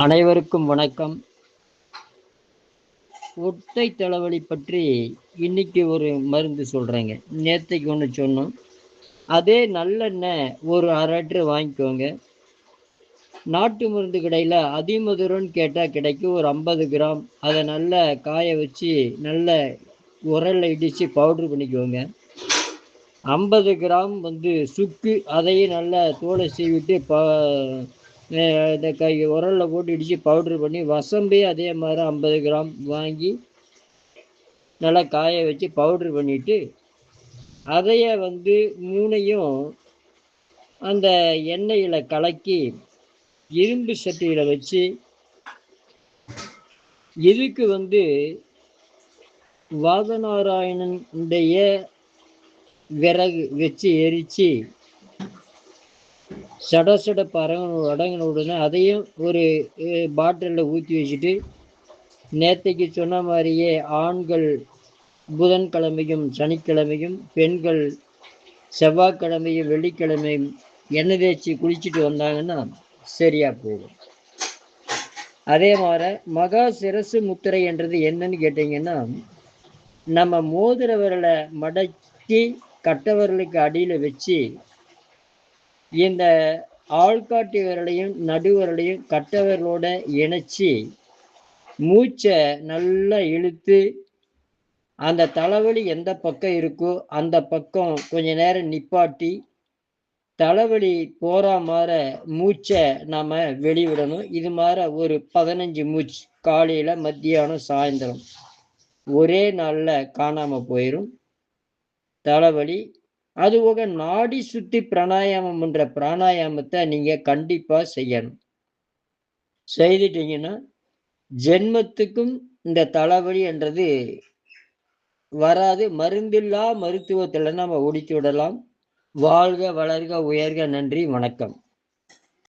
அனைவருக்கும் வணக்கம். ஒற்றை தலைவலி பற்றி இன்னைக்கு ஒரு மருந்து சொல்றேங்க. நேத்தைக்கு ஒன்று சொன்னோம். அதே நல்லெண்ணெய் ஒரு 1/2 லிட்டர் வாங்கிக்கோங்க. நாட்டு மருந்து கடையில் அதிமதுரம்னு கேட்டால் கிடைக்கும். ஒரு 50 கிராம் அதை நல்லா காய வச்சு நல்ல உரல்ல இடித்து பவுட்ரு பண்ணிக்கோங்க. 50 கிராம் சுக்கு, அதையும் நல்லா தோலை சீவிட்டு இந்த உரலில் போட்டு இடித்து பவுட்ரு பண்ணி, வசம்பே அதே மாதிரி 50 கிராம் வாங்கி நல்லா காய வச்சு பவுட்ரு பண்ணிவிட்டு, அதைய 3யும் அந்த எண்ணெயில் கலக்கி இரும்பு சட்டியில் வச்சு, இதுக்கு வாதநாராயணனுடைய விறகு வச்சு எரித்து சட அடங்கின உடனே அதையும் ஒரு பாட்டிலில் ஊற்றி வச்சுட்டு, நேற்றைக்கு சொன்ன மாதிரியே ஆண்கள் புதன்கிழமையும் சனிக்கிழமையும், பெண்கள் செவ்வாய்க்கிழமையும் வெள்ளிக்கிழமையும் எண்ணெய் தேய்ச்சி குளிச்சுட்டு வந்தாங்கன்னா சரியாக போகும். அதே மாதிரி மகா சிரசு முத்திரை என்றது என்னன்னு கேட்டிங்கன்னா, நம்ம மோதிர விரலை மடக்கி கட்டவரலுக்கு அடியில் வச்சு, இந்த ஆள்காட்டி விரலையும் நடுவிரலையும் கட்டவரலோட இணைச்சி மூச்சை நல்லா இழுத்து, அந்த தலைவலி எந்த பக்கம் இருக்கோ அந்த பக்கம் கொஞ்ச நேரம் நிப்பாட்டி, தலைவலி போகிற மாதிரி மூச்சை நாம் வெளிவிடணும். இது மாதிரி ஒரு 15 மூச்சு, காலையில், மத்தியானம், சாயந்தரம், ஒரே நாளில் காணாமல் போயிடும் தலைவலி. அதுபோக நாடி சுத்தி பிராணாயாமம் என்ற பிராணாயாமத்தை நீங்கள் கண்டிப்பாக செய்யணும். செய்துட்டீங்கன்னா ஜென்மத்துக்கும் இந்த தலைவலி என்றது வராது. மருந்தில்லா மருத்துவத்தில் நம்ம ஒடுக்கி விடலாம். வாழ்க வளர்க உயர்க. நன்றி, வணக்கம்.